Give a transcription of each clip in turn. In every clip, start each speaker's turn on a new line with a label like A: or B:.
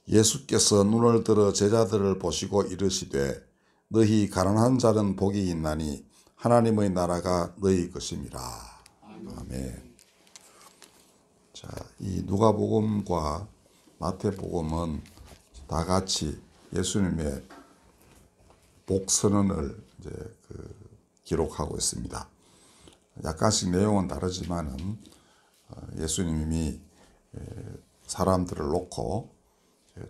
A: 예수께서 눈을 들어 제자들을 보시고 이르시되 너희 가난한 자는 복이 있나니 하나님의 나라가 너희 것임이라. 아멘. 자, 이 누가복음과 마태복음은 다 같이 예수님의 복선언을 이제 기록하고 있습니다. 약간씩 내용은 다르지만은 예수님이 사람들을 놓고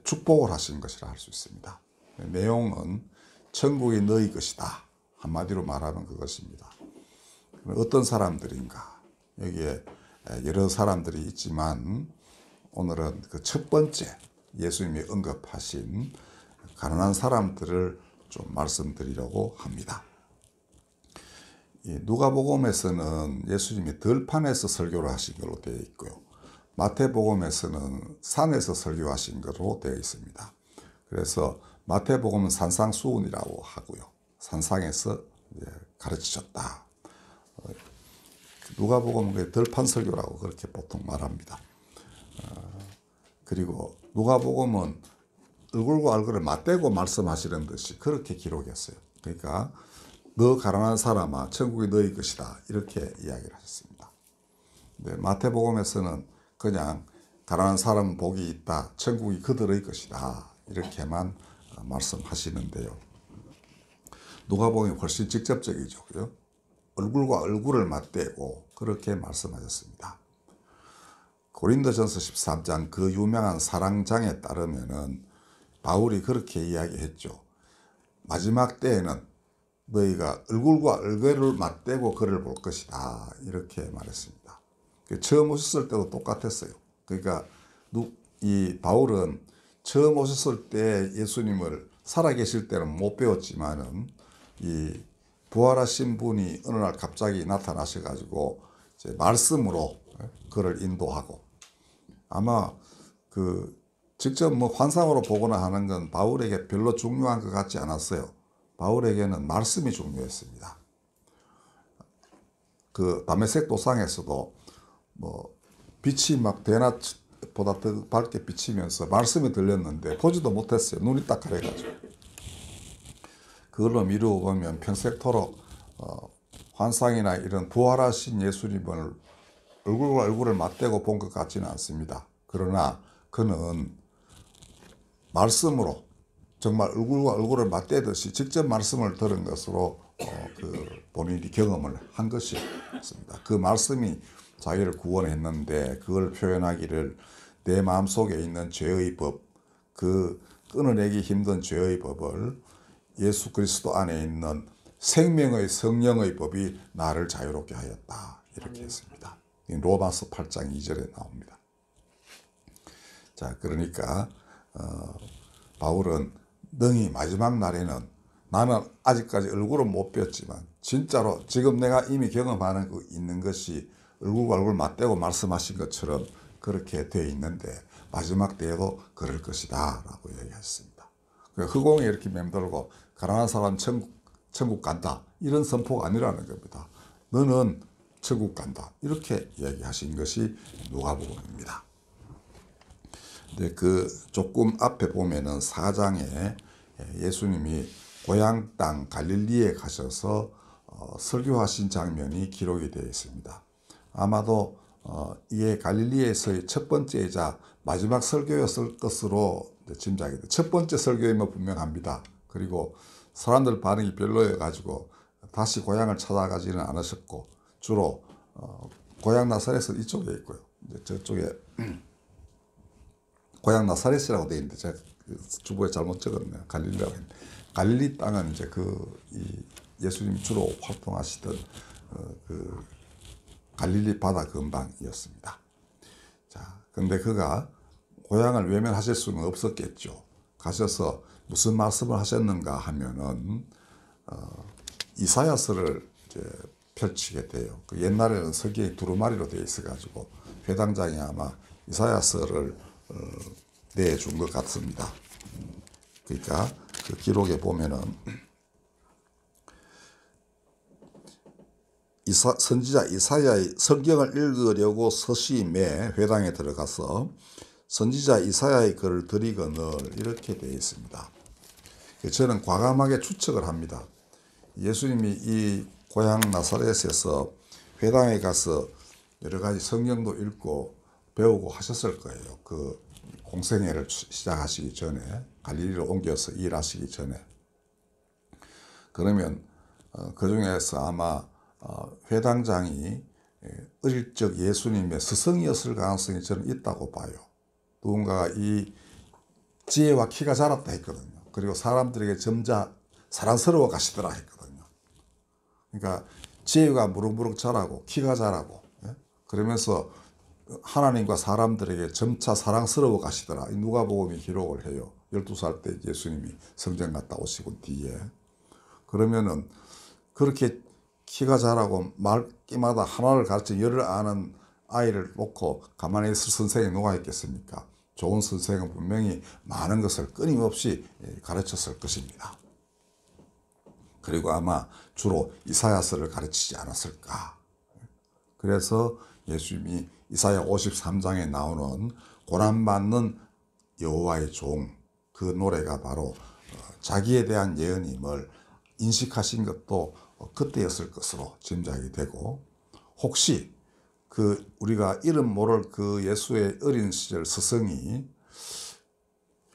A: 축복을 하신 것이라 할 수 있습니다. 내용은 천국이 너희 것이다. 한마디로 말하면 그것입니다. 어떤 사람들인가? 여기에 여러 사람들이 있지만 오늘은 그 첫 번째 예수님이 언급하신 가난한 사람들을 좀 말씀드리려고 합니다. 누가복음에서는 예수님이 들판에서 설교를 하신 걸로 되어 있고요. 마태복음에서는 산에서 설교하신 것으로 되어 있습니다. 그래서 마태복음은 산상수훈이라고 하고요. 산상에서 가르치셨다. 누가복음은 들판 설교라고 그렇게 보통 말합니다. 그리고 누가복음은 얼굴과 얼굴을 맞대고 말씀하시는 듯이 그렇게 기록했어요. 그러니까 너 가난한 사람아 천국이 너희 것이다 이렇게 이야기를 하셨습니다. 근데 마태복음에서는 그냥 가난한 사람은 복이 있다. 천국이 그들의 것이다. 이렇게만 말씀하시는데요. 누가복음이 훨씬 직접적이죠. 그죠? 얼굴과 얼굴을 맞대고 그렇게 말씀하셨습니다. 고린도전서 13장 그 유명한 사랑장에 따르면은 바울이 그렇게 이야기했죠. 마지막 때에는 너희가 얼굴과 얼굴을 맞대고 그를 볼 것이다. 이렇게 말했습니다. 처음 오셨을 때도 똑같았어요. 그러니까 이 바울은 처음 오셨을 때 예수님을 살아계실 때는 못 배웠지만은 이 부활하신 분이 어느 날 갑자기 나타나셔가지고 이제 말씀으로 그를 인도하고 아마 직접 환상으로 보거나 하는 건 바울에게 별로 중요한 것 같지 않았어요. 바울에게는 말씀이 중요했습니다. 다메섹 도상에서도 빛이 막 대낮보다 더 밝게 비치면서 말씀이 들렸는데 보지도 못했어요. 눈이 딱 가려가지고. 그걸로 미루어 보면 평생토록 환상이나 이런 부활하신 예수님을 얼굴과 얼굴을 맞대고 본 것 같지는 않습니다. 그러나 그는 말씀으로 정말 얼굴과 얼굴을 맞대듯이 직접 말씀을 들은 것으로 본인이 경험을 한 것이었습니다. 그 말씀이 자기를 구원했는데 그걸 표현하기를 내 마음속에 있는 죄의 법, 그 끊어내기 힘든 죄의 법을 예수 그리스도 안에 있는 생명의 성령의 법이 나를 자유롭게 하였다. 이렇게 했습니다. 로마서 8장 2절에 나옵니다. 자, 그러니까 바울은 능히 마지막 날에는 나는 아직까지 얼굴은 못 뵀지만 진짜로 지금 내가 이미 경험하는 있는 것이 얼굴과 얼굴 맞대고 말씀하신 것처럼 그렇게 되어 있는데 마지막 때에도 그럴 것이다 라고 얘기했습니다. 허공에 이렇게 맴돌고 가난한 사람 천국 간다 이런 선포가 아니라는 겁니다. 너는 천국 간다 이렇게 얘기하신 것이 누가복음입니다. 근데 조금 앞에 보면은 4장에 예수님이 고향 땅 갈릴리에 가셔서 설교하신 장면이 기록이 되어 있습니다. 아마도 이게 갈릴리에서의 첫 번째이자 마지막 설교였을 것으로 짐작이 돼요. 첫 번째 설교이면 분명합니다. 그리고 사람들 반응이 별로여가지고 다시 고향을 찾아가지는 않으셨고 주로 고향 나사렛은 이쪽에 있고요. 이제 저쪽에 고향 나사렛이라고 되어 있는데 제가 주보에 잘못 적었네요. 갈릴리라고 했는데 갈릴리 땅은 이제 예수님이 주로 활동하시던 갈릴리 바다 근방이었습니다. 자, 근데 그가 고향을 외면하실 수는 없었겠죠. 가셔서 무슨 말씀을 하셨는가 하면은 이사야서를 이제 펼치게 돼요. 옛날에는 성경이 두루마리로 되어 있어가지고 회당장이 아마 이사야서를 내준 것 같습니다. 그러니까 그 기록에 보면은 선지자 이사야의 성경을 읽으려고 서심해 회당에 들어가서 선지자 이사야의 글을 드리거늘 이렇게 되어 있습니다. 저는 과감하게 추측을 합니다. 예수님이 이 고향 나사렛에서 회당에 가서 여러 가지 성경도 읽고 배우고 하셨을 거예요. 그 공생애를 시작하시기 전에, 갈릴리로 옮겨서 일하시기 전에. 그러면 그 중에서 아마 회당장이 어릴 적 예수님의 스승이었을 가능성이 저는 있다고 봐요. 누군가가 이 지혜와 키가 자랐다 했거든요. 그리고 사람들에게 점자 사랑스러워 가시더라 했거든요. 그러니까 지혜가 무럭무럭 자라고 키가 자라고, 그러면서 하나님과 사람들에게 점차 사랑스러워 가시더라. 누가복음이 기록을 해요. 12살 때 예수님이 성전 갔다 오시고 뒤에. 그러면은 그렇게 키가 자라고 말기마다 하나를 가르쳐 열을 아는 아이를 놓고 가만히 있을 선생이 누가 있겠습니까? 좋은 선생은 분명히 많은 것을 끊임없이 가르쳤을 것입니다. 그리고 아마 주로 이사야서를 가르치지 않았을까. 그래서 예수님이 이사야 53장에 나오는 고난받는 여호와의 종, 그 노래가 바로 자기에 대한 예언임을 인식하신 것도 그때였을 것으로 짐작이 되고, 혹시 그 우리가 이름 모를 그 예수의 어린 시절 스승이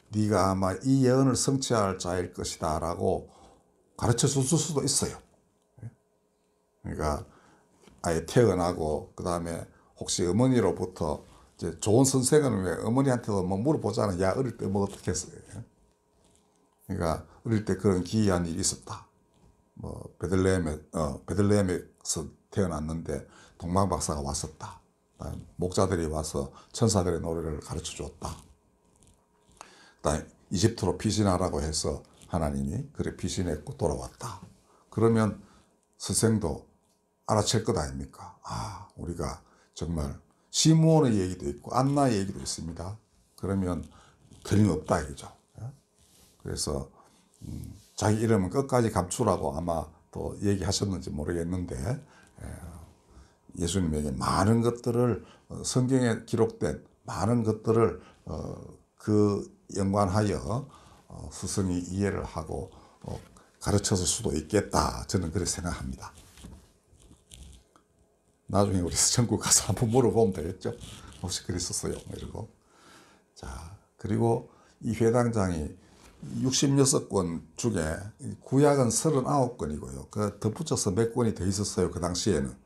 A: 네가 아마 이 예언을 성취할 자일 것이다 라고 가르쳐 줬을 수도 있어요. 그러니까 아예 태어나고 그 다음에 혹시 어머니로부터 이제 좋은 선생은 왜 어머니한테도 뭐 물어보잖아요. 야, 어릴 때 뭐 어떻게 했어요? 그러니까 어릴 때 그런 기이한 일이 있었다. 뭐 베들레헴에서 태어났는데 동방박사가 왔었다. 목자들이 와서 천사들의 노래를 가르쳐 줬다. 그다음에 이집트로 피신하라고 해서 하나님이 그래 피신했고 돌아왔다. 그러면 선생도 알아챌 것 아닙니까? 아, 우리가 정말 시므온의 얘기도 있고 안나의 얘기도 있습니다. 그러면 틀림없다 이거죠. 그래서 자기 이름은 끝까지 감추라고 아마 또 얘기하셨는지 모르겠는데, 예수님에게 많은 것들을 성경에 기록된 많은 것들을 그 연관하여 스승이 이해를 하고 가르쳤을 수도 있겠다. 저는 그렇게 생각합니다. 나중에 우리 전국 가서 한번 물어보면 되겠죠. 혹시 그랬었어요? 이러고. 자, 그리고 이 회당장이 66권 중에 구약은 39권이고요. 그 덧붙여서 몇 권이 더 있었어요. 그 당시에는.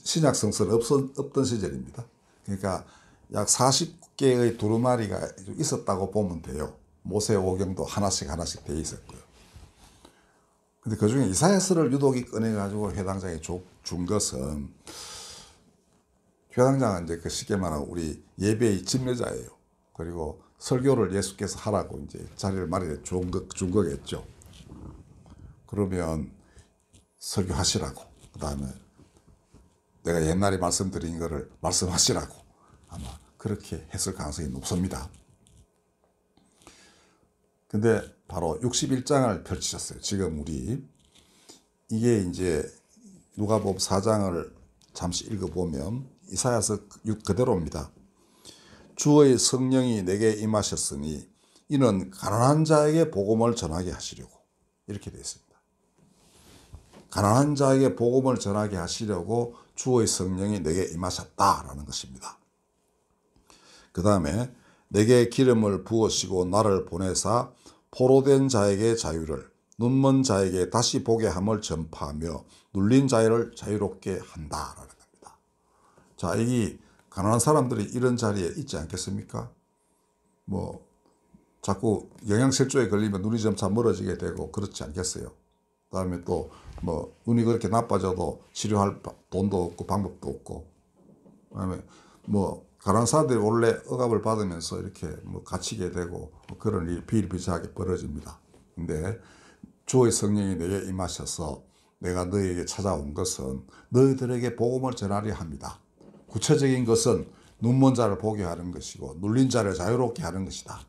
A: 신약 성서는 없던 시절입니다. 그러니까 약 40개의 두루마리가 있었다고 보면 돼요. 모세오경도 하나씩 되어 있었고요. 근데 그 중에 이사야서를 유독이 꺼내가지고 회당장에 준 것은, 회당장은 이제 그 쉽게 말하면 우리 예배의 집례자예요. 그리고 설교를 예수께서 하라고 이제 자리를 마련해 준 거겠죠. 그러면 설교하시라고, 그 다음에 내가 옛날에 말씀드린 거를 말씀하시라고 아마 그렇게 했을 가능성이 높습니다. 근데 바로 61장을 펼치셨어요. 지금 우리 이게 이제 누가복음 4장을 잠시 읽어보면 이사야서 그대로입니다. 주의 성령이 내게 임하셨으니 이는 가난한 자에게 복음을 전하게 하시려고, 이렇게 되어 있습니다. 가난한 자에게 복음을 전하게 하시려고 주의 성령이 내게 임하셨다라는 것입니다. 그 다음에 내게 기름을 부으시고 나를 보내사 포로된 자에게 자유를, 눈먼 자에게 다시 보게 함을 전파하며 눌린 자를 자유롭게 한다라는 겁니다. 자, 이 가난한 사람들이 이런 자리에 있지 않겠습니까? 뭐 자꾸 영양실조에 걸리면 눈이 점차 멀어지게 되고 그렇지 않겠어요? 그다음에 또 뭐 눈이 그렇게 나빠져도 치료할 돈도 없고 방법도 없고, 그다음에 뭐 가난한 사람들이 원래 억압을 받으면서 이렇게 뭐 갇히게 되고 그런 일이 비일비재하게 벌어집니다. 근데 주의 성령이 내게 임하셔서 내가 너희에게 찾아온 것은 너희들에게 복음을 전하려 합니다. 구체적인 것은 눈먼 자를 보게 하는 것이고 눌린 자를 자유롭게 하는 것이다.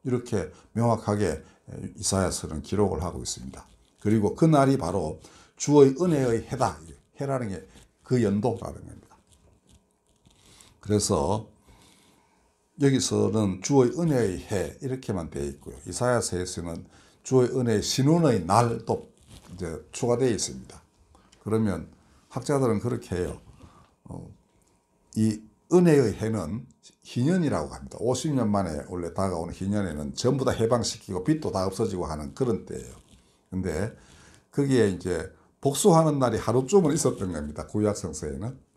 A: 이렇게 명확하게 이사야서는 기록을 하고 있습니다. 그리고 그 날이 바로 주의 은혜의 해다. 해라는 게 그 연도라는 겁니다. 그래서 여기서는 주의 은혜의 해 이렇게만 되어 있고요. 이사야서에서는 주의 은혜의 신운의 날도 이제 추가되어 있습니다. 그러면 학자들은 그렇게 해요. 이 은혜의 해는 희년이라고 합니다. 50년 만에 원래 다가오는 희년에는 전부 다 해방시키고 빚도 다 없어지고 하는 그런 때예요. 근데 거기에 이제 복수하는 날이 하루쯤은 있었던 겁니다. 구약 성서에는.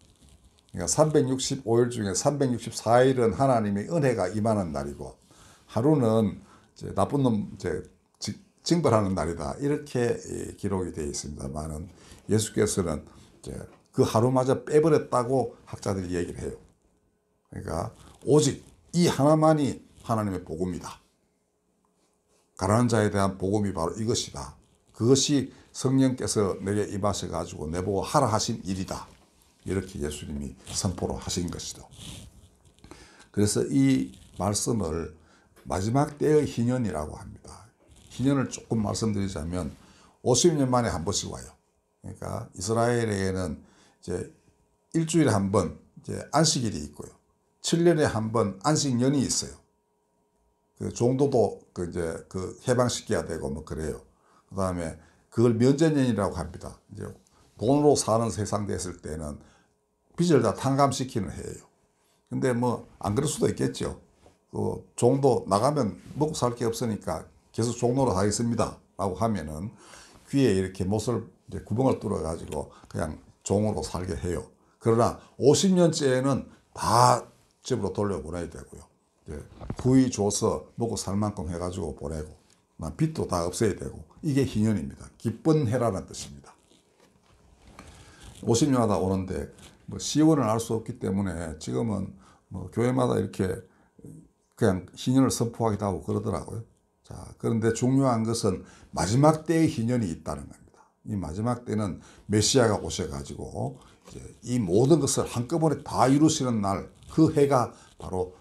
A: 그러니까 365일 중에 364일은 하나님의 은혜가 임하는 날이고 하루는 이제 나쁜 놈 이제 징벌하는 날이다. 이렇게 기록이 되어 있습니다만은 예수께서는 이제 그 하루마저 빼버렸다고 학자들이 얘기를 해요. 그러니까 오직 이 하나만이 하나님의 복음이다. 가난한 자에 대한 복음이 바로 이것이다. 그것이 성령께서 내게 임하셔가지고 내보고 하라 하신 일이다. 이렇게 예수님이 선포를 하신 것이다. 그래서 이 말씀을 마지막 때의 희년이라고 합니다. 희년을 조금 말씀드리자면 50년 만에 한 번씩 와요. 그러니까 이스라엘에게는 이제 일주일에 한 번 이제 안식일이 있고요. 7년에 한 번 안식년이 있어요. 그 종도도 이제 그 해방시켜야 되고 뭐 그래요. 그 다음에 그걸 면제년이라고 합니다. 이제 돈으로 사는 세상 됐을 때는 빚을 다 탕감시키는 해예요. 근데 뭐 안 그럴 수도 있겠죠. 그 종도 나가면 먹고 살 게 없으니까 계속 종로로 하겠습니다 라고 하면은 귀에 이렇게 못을 이제 구멍을 뚫어 가지고 그냥 종으로 살게 해요. 그러나 50년째에는 다 집으로 돌려보내야 되고요. 구이 줘서 먹고 살 만큼 해가지고 보내고 빚도 다 없애야 되고 이게 희년입니다. 기쁜 해라는 뜻입니다. 50년마다 오는데 뭐 시원을 알 수 없기 때문에 지금은 뭐 교회마다 이렇게 그냥 희년을 선포하기도 하고 그러더라고요. 자, 그런데 중요한 것은 마지막 때의 희년이 있다는 겁니다. 이 마지막 때는 메시아가 오셔가지고 이제 이 모든 것을 한꺼번에 다 이루시는 날, 그 해가 바로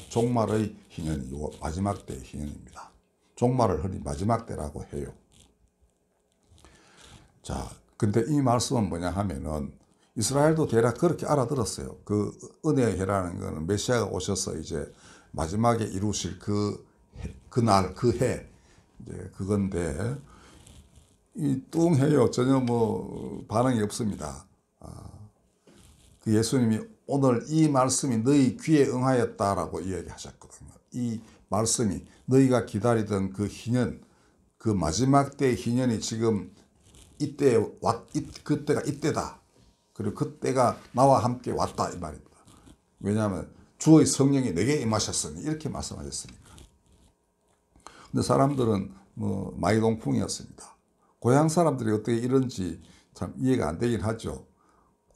A: 종말의 희년이고 마지막 때의 희년입니다. 종말을 흔히 마지막 때라고 해요. 자, 근데 이 말씀은 뭐냐 하면은 이스라엘도 대략 그렇게 알아들었어요. 그 은혜의 해라는 거는 메시아가 오셔서 이제 마지막에 이루실 그날, 그 해, 이제 그건데, 이 뚱해요. 전혀 뭐 반응이 없습니다. 그 예수님이 오늘 이 말씀이 너희 귀에 응하였다라고 이야기하셨거든요. 이 말씀이 너희가 기다리던 그 희년, 그 마지막 때의 희년이 지금 이때 그때가 이때다. 그리고 그때가 나와 함께 왔다 이 말입니다. 왜냐하면 주의 성령이 내게 임하셨으니 이렇게 말씀하셨으니까. 근데 사람들은 뭐 마이동풍이었습니다. 고향 사람들이 어떻게 이런지 참 이해가 안 되긴 하죠.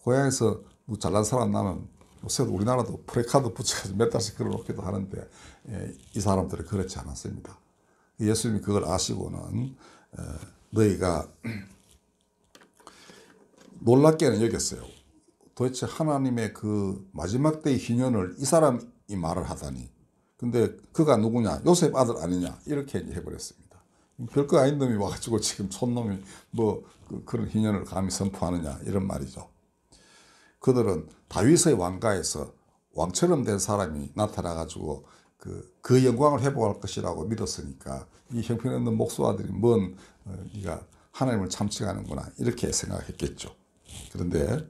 A: 고향에서 뭐 잘난 사람 나면 요새 우리나라도 프레카드 붙여서 몇 달씩 걸어놓기도 하는데 이 사람들은 그렇지 않았습니다. 예수님이 그걸 아시고는 너희가 놀랍게는 여겼어요. 도대체 하나님의 그 마지막 때의 희년을 이 사람이 말을 하다니. 근데 그가 누구냐? 요셉 아들 아니냐? 이렇게 해버렸습니다. 별거 아닌 놈이 와가지고 지금 촌놈이 뭐 그런 희년을 감히 선포하느냐? 이런 말이죠. 그들은 다윗의 왕가에서 왕처럼 된 사람이 나타나가지고 그 영광을 회복할 것이라고 믿었으니까 이 형편없는 목수아들이 네가 하나님을 참칭하는구나 이렇게 생각했겠죠. 그런데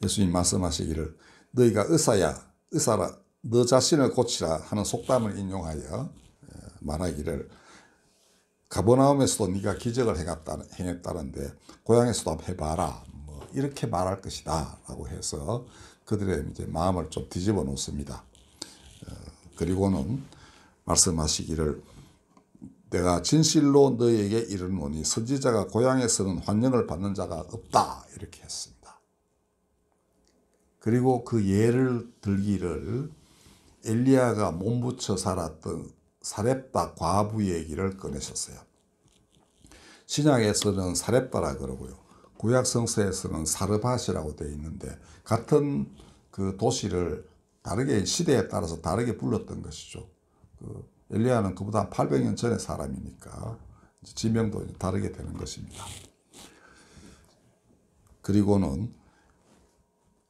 A: 예수님 말씀하시기를 너희가 의사라 너 자신을 고치라 하는 속담을 인용하여 말하기를 가버나움에서도 네가 기적을 행했다는데 고향에서도 한번 해봐라 뭐 이렇게 말할 것이다 라고 해서 그들의 이제 마음을 좀 뒤집어 놓습니다. 그리고는 말씀하시기를 내가 진실로 너희에게 이르노니 선지자가 고향에서는 환영을 받는 자가 없다 이렇게 했습니다. 그리고 그 예를 들기를 엘리야가 몸부쳐 살았던 사렙다 과부 얘기를 꺼내셨어요. 신약에서는 사렙다라 그러고요. 구약 성서에서는 사르밧이라고 되어 있는데 같은 그 도시를 다르게 시대에 따라서 다르게 불렀던 것이죠. 엘리야는 그보다 한 800년 전의 사람이니까 지명도 다르게 되는 것입니다. 그리고는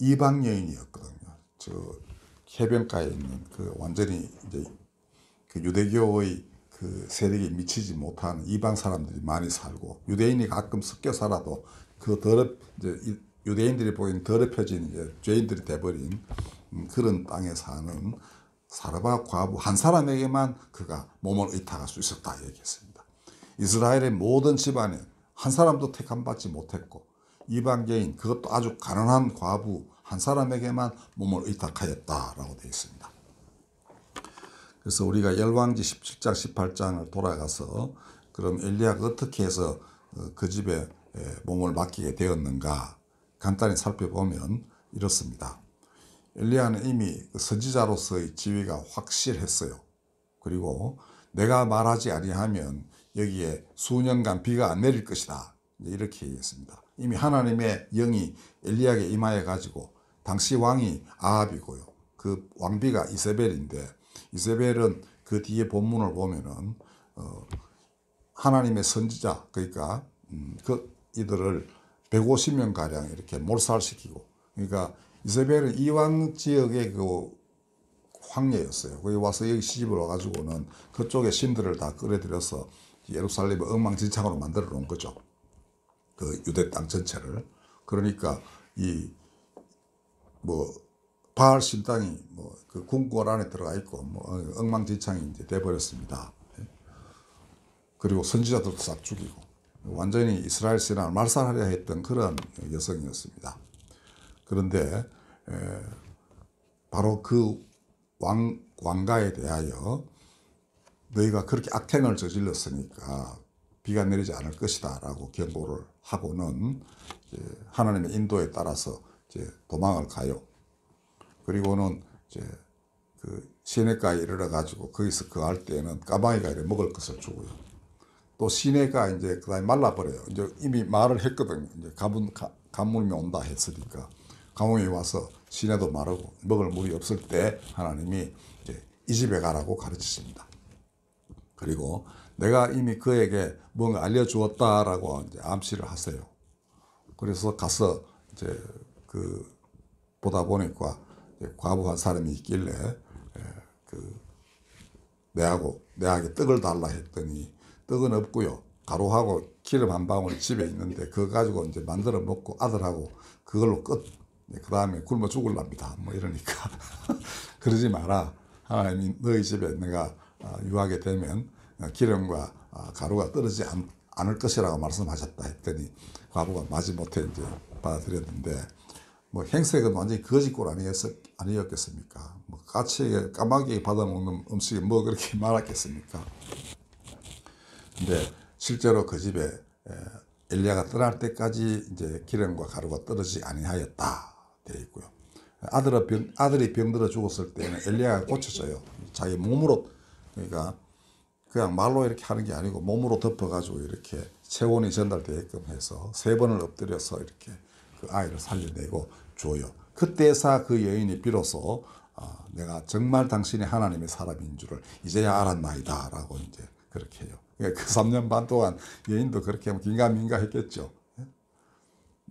A: 이방 여인이었거든요. 해변가에 있는 그 완전히 이제 그 유대교의 그 세력이 미치지 못하는 이방 사람들이 많이 살고, 유대인이 가끔 섞여 살아도 그 이제 유대인들이 보기엔 더럽혀진 이제 죄인들이 돼버린 그런 땅에 사는 사르밧 과부 한 사람에게만 그가 몸을 의탁할 수 있었다 얘기했습니다. 이스라엘의 모든 집안에 한 사람도 택함받지 못했고, 이방계인, 그것도 아주 가난한 과부 한 사람에게만 몸을 의탁하였다라고 되어 있습니다. 그래서 우리가 열왕기 17장 18장을 돌아가서 그럼 엘리야가 어떻게 해서 그 집에 몸을 맡기게 되었는가 간단히 살펴보면 이렇습니다. 엘리야는 이미 선지자로서의 지위가 확실했어요. 그리고 내가 말하지 아니하면 여기에 수년간 비가 안 내릴 것이다, 이렇게 얘기했습니다. 이미 하나님의 영이 엘리야에게 임하여 가지고, 당시 왕이 아합이고요, 그 왕비가 이세벨인데, 이세벨은 그 뒤에 본문을 보면은 하나님의 선지자, 그러니까 이들을 150명 가량 이렇게 몰살시키고, 그러니까 이세벨은 이방 지역의 그 황녀였어요. 거기 와서 여기 시집을 와가지고는 그쪽의 신들을 다 끌어들여서 예루살렘을 엉망진창으로 만들어 놓은 거죠. 그 유대 땅 전체를. 그러니까 바알 신당이 그 궁궐 안에 들어가 있고 엉망진창이 이제 돼버렸습니다. 그리고 선지자들도 싹 죽이고 완전히 이스라엘 신앙을 말살하려 했던 그런 여성이었습니다. 그런데 바로 그 왕가에 대하여 너희가 그렇게 악행을 저질렀으니까 비가 내리지 않을 것이다 라고 경고를 하고는 하나님의 인도에 따라서 이제 도망을 가요. 그리고는 이제 그 시내가에 이르러 가지고 거기서 거할 때는 까마귀가 이렇게 먹을 것을 주고요. 또 시내가 이제 그다음에 말라버려요. 이제 이미 말을 했거든요. 이제 가뭄이 온다 했으니까 가뭄이 와서 시내도 마르고 먹을 물이 없을 때 하나님이 이제 이 집에 가라고 가르치십니다. 그리고 내가 이미 그에게 뭔가 알려주었다라고 이제 암시를 하세요. 그래서 가서 이제 보다 보니까 과부 한 사람이 있길래 내에게 떡을 달라 했더니 떡은 없고요. 가루하고 기름 한 방울 집에 있는데 그거 가지고 이제 만들어 먹고 아들하고 그걸로 끝. 그 다음에 굶어 죽을랍니다. 이러니까 그러지 마라. 하나님이 너희 집에 내가 유하게 되면 기름과 가루가 떨어지지 않을 것이라고 말씀하셨다 했더니 과부가 마지못해 이제 받아들였는데 행색은 완전히 거짓골 아니었겠습니까? 까마귀 받아먹는 음식이 그렇게 많았겠습니까? 근데 실제로 그 집에 엘리야가 떠날 때까지 이제 기름과 가루가 떨어지지 아니하였다 되어 있고요. 아들이 병들어 죽었을 때는 엘리야가 고쳐져요. 자기 몸으로, 그러니까 그냥 말로 이렇게 하는 게 아니고 몸으로 덮어가지고 이렇게 체온이 전달되게끔 해서 3번을 엎드려서 이렇게 그 아이를 살려내고 줘요. 그때서 그 여인이 비로소 내가 정말 당신이 하나님의 사람인 줄을 이제야 알았나이다 라고 이제 그렇게 해요. 그 3년 반 동안 여인도 그렇게 하면 긴가민가 했겠죠.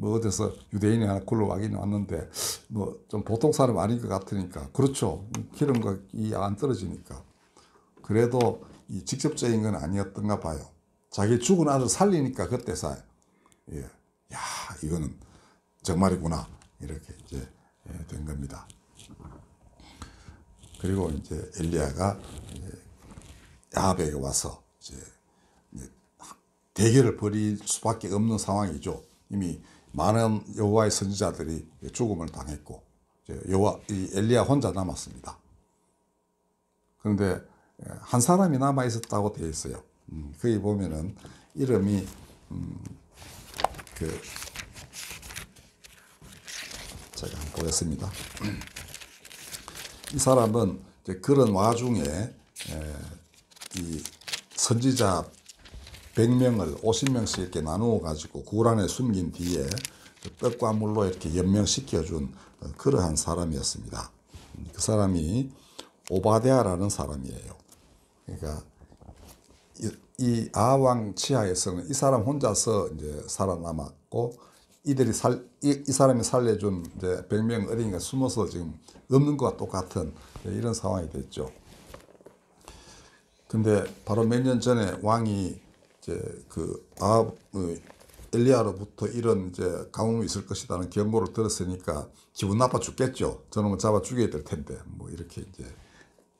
A: 어디서 유대인이 하나 굴러가긴 왔는데 좀 보통 사람 아닌 것 같으니까, 그렇죠. 기름과 안 떨어지니까. 그래도 이 직접적인 건 아니었던가 봐요. 자기 죽은 아들 살리니까 그때서 야, 이거는 정말이구나 이렇게 이제 된 겁니다. 그리고 이제 엘리야가 야합에게 와서 이제 대결을 벌일 수밖에 없는 상황이죠. 이미 많은 여호와의 선지자들이 죽음을 당했고 이 엘리야 혼자 남았습니다. 그런데 한 사람이 남아 있었다고 되어 있어요. 거기 보면은 이름이 제가 한번 보겠습니다. 이 사람은 이제 그런 와중에 이 선지자 100명을 50명씩 이렇게 나누어 가지고 굴 안에 숨긴 뒤에 떡과 물로 이렇게 연명시켜준 그러한 사람이었습니다. 그 사람이 오바댜라는 사람이에요. 그러니까 이 아합 왕 치하에서는 이 사람 혼자서 이제 살아남았고, 이 사람이 살려준 이제 100명 어린이가 숨어서 지금 없는 것과 똑같은 이런 상황이 됐죠. 근데 바로 몇 년 전에 왕이 이제 그 엘리야로부터 이런 이제 가뭄이 있을 것이라는 경고를 들었으니까 기분 나빠 죽겠죠. 저놈을 잡아 죽여야 될 텐데 뭐 이렇게 이제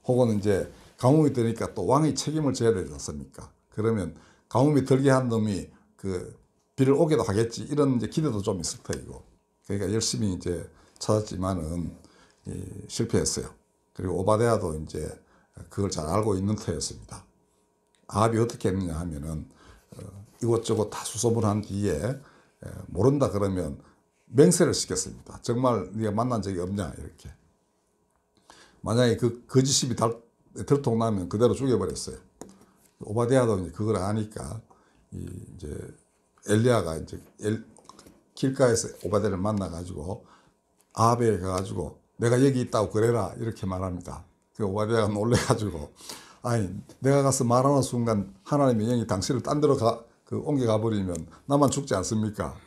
A: 혹은 이제 가뭄이 되니까 또 왕이 책임을 져야 되지 않습니까? 그러면 가뭄이 들게 한 놈이 그 비를 오게도 하겠지 이런 이제 기대도 좀 있을 터이고 그러니까 열심히 이제 찾았지만은 실패했어요. 그리고 오바댜도 이제 그걸 잘 알고 있는 터였습니다. 아합이 어떻게 했느냐 하면은 이것저것 다 수소문한 뒤에 모른다 그러면 맹세를 시켰습니다. 정말 네가 만난 적이 없냐 이렇게. 만약에 그 거짓입이 들통나면 그대로 죽여버렸어요. 오바댜도 이제 그걸 아니까 이제 엘리야가 이제 길가에서 오바댜를 만나가지고 아합에 가가지고 내가 여기 있다고 그래라 이렇게 말합니다. 그 오바댜가 놀래가지고 아니 내가 가서 말하는 순간 하나님의 영이 당신을 딴 데로 옮겨가 버리면 나만 죽지 않습니까?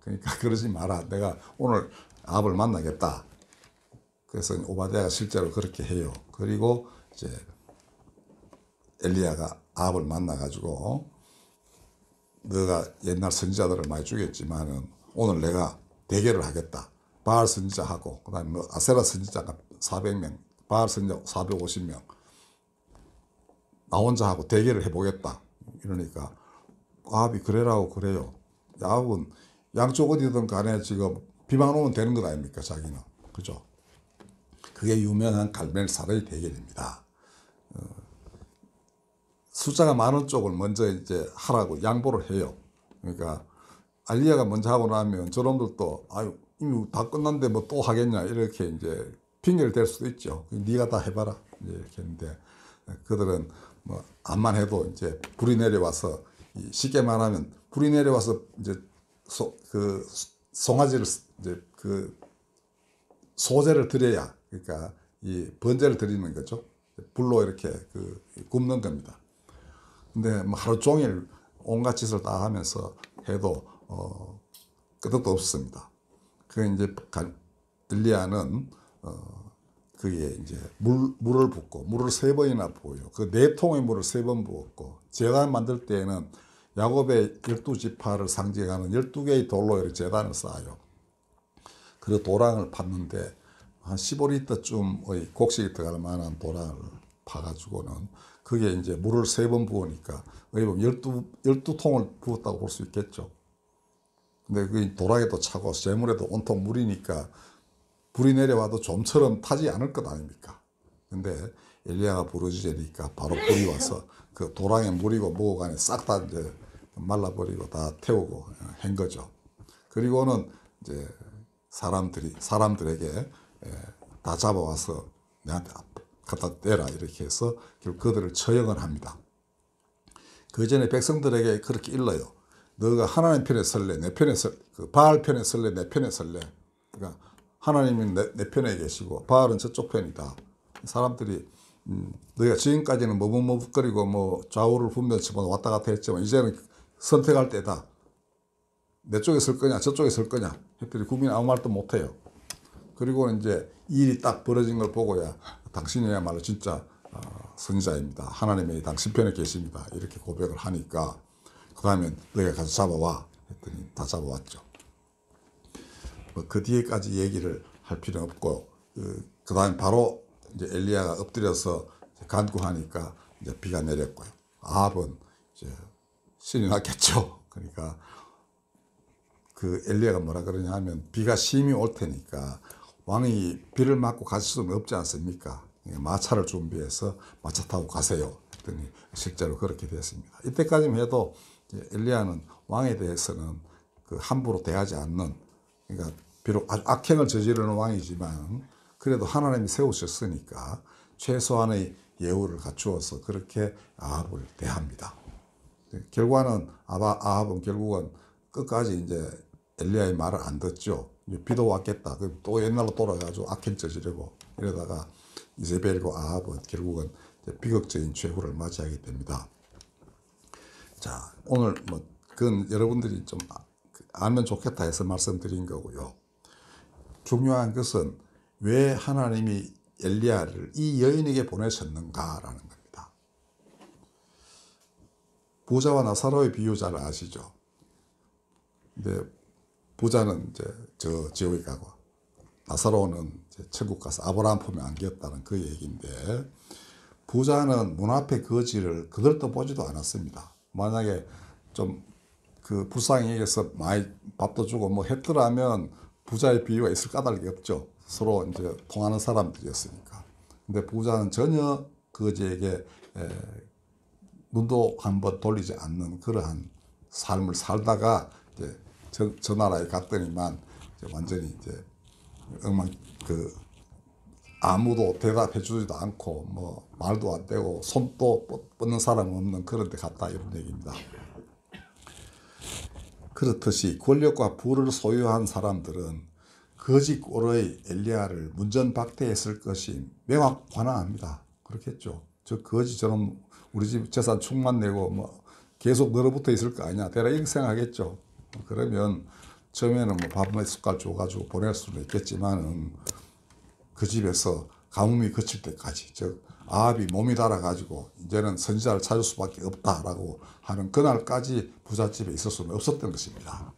A: 그러니까 그러지 마라. 내가 오늘 아합을 만나겠다. 그래서 오바댜가 실제로 그렇게 해요. 그리고 이제 엘리야가 아합을 만나가지고 너가 옛날 선지자들을 많이 죽였지만은 오늘 내가 대결을 하겠다. 바알 선지자하고 그다음에 뭐 아세라 선지자가 400명, 바알 선지자 450명 나 혼자 하고 대결을 해보겠다. 이러니까 아합이 그래라고 그래요. 아합은 양쪽 어디든 간에 지금 비만 오면 되는 것 아닙니까 자기는. 그죠? 그게 유명한 갈멜살의 대결입니다. 숫자가 많은 쪽을 먼저 이제 하라고 양보를 해요. 그러니까 알리야가 먼저 하고 나면 저놈들도 아유 이미 다 끝났는데 뭐 또 하겠냐 이렇게 이제 핑계를 댈 수도 있죠. 네가 다 해봐라 이렇게 했는데 그들은 뭐 암만 해도 이제 불이 내려와서 쉽게 말하면 불이 내려와서 이제 그 송아지를 이제 그 소제를 드려야 그러니까 이 번제를 드리는 거죠. 불로 이렇게 굽는 겁니다. 근데 뭐 하루 종일 온갖 짓을 다 하면서 해도 끄떡도 없었습니다. 그 이제 엘리야는 그게 이제 물을 붓고 물을 3번이나 부어요. 그 4통의 물을 3번 부었고 제단 만들 때에는 야곱의 12지파를 상징하는 12개의 돌로 이렇게 제단을 쌓아요. 그리고 도랑을 팠는데 한 15리터쯤의 곡식이 들어갈 만한 도랑을 파가지고는 그게 이제 물을 3번 부으니까 거의 보면 12통을 부었다고 볼 수 있겠죠. 근데 그 도랑에도 차고 재물에도 온통 물이니까 불이 내려와도 좀처럼 타지 않을 것 아닙니까? 근데 엘리야가 부르짖으니까 바로 불이 와서 그 도랑에 물이고 뭐고 간에 싹 다 이제 말라버리고 다 태우고 한 거죠. 그리고는 이제 사람들에게 다 잡아와서 내한테 갖다 대라 이렇게 해서 결국 그들을 처형을 합니다. 그 전에 백성들에게 그렇게 일러요. 너가 하나님 편에 설래, 내 편에 그 바알 편에 설래, 내 편에 설래. 그러니까 하나님은 내 편에 계시고 바알은 저쪽 편이다. 사람들이 너희가 지금까지는 머뭇머뭇거리고 뭐 좌우를 분별치 왔다 갔다 했지만 이제는 선택할 때다. 내 쪽에 설 거냐 저쪽에 설 거냐 했더니 국민은 아무 말도 못해요. 그리고 이제 일이 딱 벌어진 걸 보고야 당신이야말로 진짜 선지자입니다. 하나님이 당신 편에 계십니다. 이렇게 고백을 하니까 그 다음에 너희가 가서 잡아와 했더니 다 잡아왔죠. 뭐 그 뒤에까지 얘기를 할 필요는 없고 그 다음에 바로 이제 엘리야가 엎드려서 간구하니까 이제 비가 내렸고요. 아합은 이제 신이 났겠죠. 그러니까 그 엘리야가 뭐라 그러냐 하면 비가 심히 올 테니까 왕이 비를 맞고 가실 수는 없지 않습니까? 마차를 준비해서 마차 타고 가세요. 했더니 실제로 그렇게 됐습니다. 이때까지만 해도 엘리야는 왕에 대해서는 그 함부로 대하지 않는, 그러니까 비록 아주 악행을 저지르는 왕이지만 그래도 하나님이 세우셨으니까 최소한의 예우를 갖추어서 그렇게 아합을 대합니다. 결과는 아합은 결국은 끝까지 이제 엘리야의 말을 안 듣죠. 비도 왔겠다. 또 옛날로 돌아가지고 악행 저지르고 이러다가 이세벨과 아합은 결국은 비극적인 최후를 맞이하게 됩니다. 자, 오늘 뭐 그건 여러분들이 좀 알면 좋겠다 해서 말씀드린 거고요. 중요한 것은 왜 하나님이 엘리야를 이 여인에게 보내셨는가라는 겁니다. 부자와 나사로의 비유 잘 아시죠? 근데 부자는 이제 저 지옥에 가고 나사로는 이제 천국 가서 아브라함 품에 안겼다는 그 얘기인데, 부자는 문 앞에 거지를 그들도 보지도 않았습니다. 만약에 좀 그 불쌍히 여겨서 많이 밥도 주고 뭐 했더라면 부자의 비유가 있을 까닭이 없죠. 서로 이제 통하는 사람들이었으니까. 근데 부자는 전혀 거지에게 눈도 한번 돌리지 않는 그러한 삶을 살다가 이제 저 나라에 갔더니만 이제 완전히 이제 엉망 아무도 대답해 주지도 않고 뭐 말도 안 되고 손도 뻗는 사람 없는 그런 데 갔다, 이런 얘기입니다. 그렇듯이 권력과 부를 소유한 사람들은 거지 꼴의 엘리야를 문전박대했을 것이 매우 관항합니다. 그렇겠죠. 저 거지 저놈 우리 집 재산 충만 내고 뭐 계속 늘어붙어 있을 거 아니냐, 대략 이렇게 생각하겠죠. 그러면 처음에는 뭐 밥 몇 숟갈 줘가지고 보낼 수는 있겠지만은 그 집에서 가뭄이 그칠 때까지, 즉 아합이 몸이 달아가지고 이제는 선지자를 찾을 수밖에 없다라고 하는 그날까지 부잣집에 있을 수는 없었던 것입니다.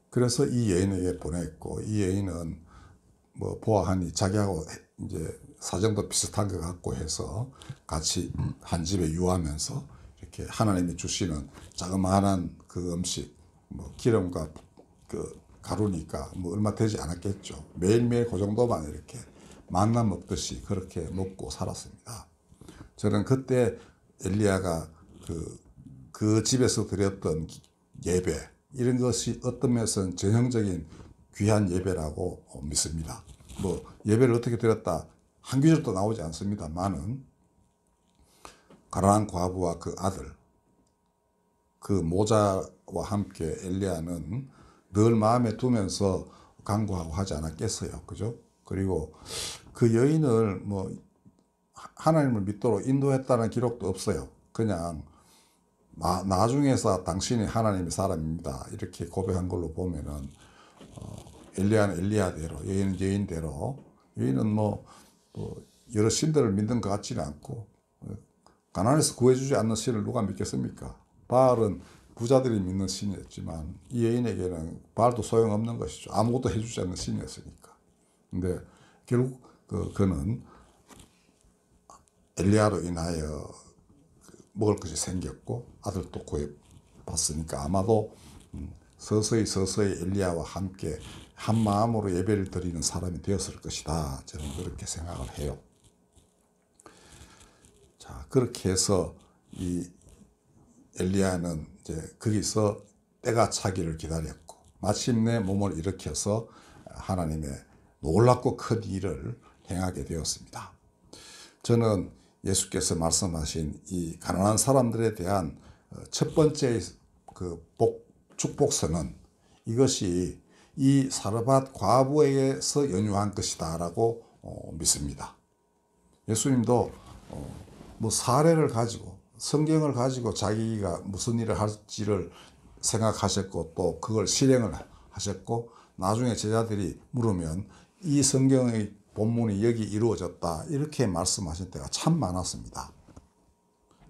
A: 그래서 이 여인에게 보냈고, 이 여인은 뭐 보아하니 자기하고 이제 사정도 비슷한 것 같고 해서 같이 한 집에 유하면서 이렇게 하나님이 주시는 자그마한 그 음식, 뭐 기름과 그 가루니까 뭐 얼마 되지 않았겠죠. 매일매일 그 정도만 이렇게 만나 먹듯이 그렇게 먹고 살았습니다. 저는 그때 엘리야가 그 집에서 드렸던 예배, 이런 것이 어떤 면에서는 전형적인 귀한 예배라고 믿습니다. 뭐 예배를 어떻게 드렸다 한 구절도 나오지 않습니다만은, 가난한 과부와 그 아들, 그 모자와 함께 엘리야는 늘 마음에 두면서 간구하고 하지 않았겠어요. 그죠? 그리고 그 여인을 뭐 하나님을 믿도록 인도했다는 기록도 없어요. 그냥 나중에서 당신이 하나님의 사람입니다 이렇게 고백한 걸로 보면은 엘리야는 엘리야대로, 여인은 여인대로, 여인은 뭐 여러 신들을 믿는 것 같지는 않고, 가난해서 구해주지 않는 신을 누가 믿겠습니까? 바알은 부자들이 믿는 신이었지만 이 여인에게는 바알도 소용없는 것이죠. 아무것도 해주지 않는 신이었으니까. 근데 결국 그는 엘리야로 인하여 먹을 것이 생겼고 아들도 구해봤으니까 아마도 서서히 엘리야와 함께 한 마음으로 예배를 드리는 사람이 되었을 것이다. 저는 그렇게 생각을 해요. 자, 그렇게 해서 이 엘리야는 이제 거기서 때가 차기를 기다렸고 마침내 몸을 일으켜서 하나님의 놀랍고 큰 일을 행하게 되었습니다. 저는 예수께서 말씀하신 이 가난한 사람들에 대한 첫 번째 그 축복선은 이것이 이 사르밧 과부에게서 연유한 것이다라고 믿습니다. 예수님도 뭐 사례를 가지고 성경을 가지고 자기가 무슨 일을 할지를 생각하셨고 또 그걸 실행을 하셨고, 나중에 제자들이 물으면 이 성경의 본문이 여기 이루어졌다 이렇게 말씀하신 때가 참 많았습니다.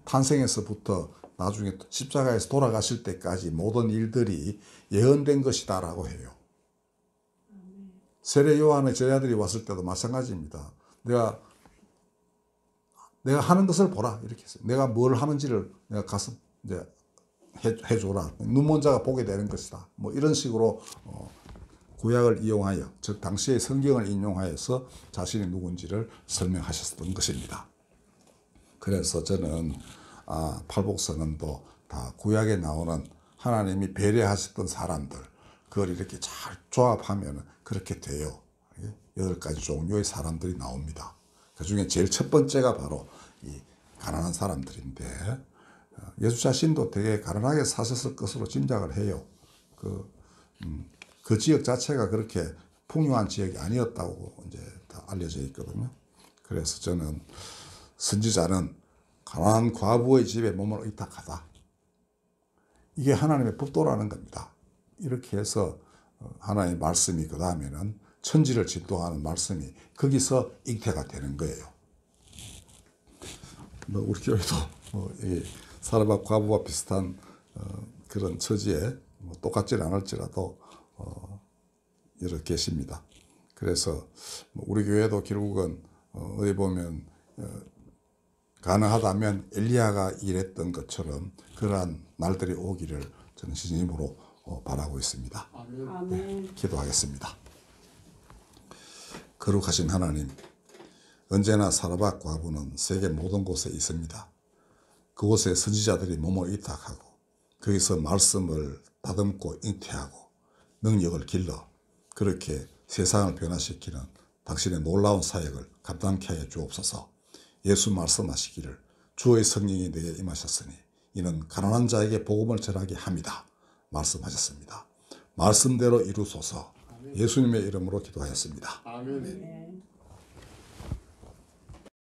A: 탄생에서부터 나중에 십자가에서 돌아가실 때까지 모든 일들이 예언된 것이다 라고 해요. 세례 요한의 제자들이 왔을 때도 마찬가지입니다. 내가 하는 것을 보라 이렇게 했어요. 내가 뭘 하는지를 내가 가서 이제 해줘라. 눈먼 자가 보게 되는 것이다. 뭐 이런 식으로 구약을 이용하여, 즉 당시의 성경을 인용하여서 자신이 누군지를 설명하셨던 것입니다. 그래서 저는 팔복선언도 다 구약에 나오는 하나님이 배려하셨던 사람들, 그걸 이렇게 잘 조합하면 그렇게 돼요. 8가지 종류의 사람들이 나옵니다. 그 중에 제일 첫 번째가 바로 이 가난한 사람들인데, 예수 자신도 되게 가난하게 사셨을 것으로 짐작을 해요. 그 지역 자체가 그렇게 풍요한 지역이 아니었다고 이제 다 알려져 있거든요. 그래서 저는 선지자는 가난한 과부의 집에 몸을 의탁하다. 이게 하나님의 법도라는 겁니다. 이렇게 해서 하나님의 말씀이 그 다음에는 천지를 진동하는 말씀이 거기서 잉태가 되는 거예요. 우리 교회도 이 사르밧 과부와 비슷한 그런 처지에 똑같지는 않을지라도 이렇게 계십니다. 그래서 우리 교회도 결국은 어디 보면 가능하다면 엘리야가 일했던 것처럼 그러한 날들이 오기를 저는 진심으로 바라고 있습니다. 네, 기도하겠습니다. 거룩하신 하나님, 언제나 사르밧 과부는 세계 모든 곳에 있습니다. 그곳에 선지자들이 몸을 이탁하고 거기서 말씀을 다듬고 잉태하고 능력을 길러 그렇게 세상을 변화시키는 당신의 놀라운 사역을 감당케 하여 주옵소서. 예수 말씀하시기를 주의 성령이 내게 임하셨으니 이는 가난한 자에게 복음을 전하게 함이다 말씀하셨습니다. 말씀대로 이루소서. 예수님의 이름으로 기도하였습니다.
B: 아멘.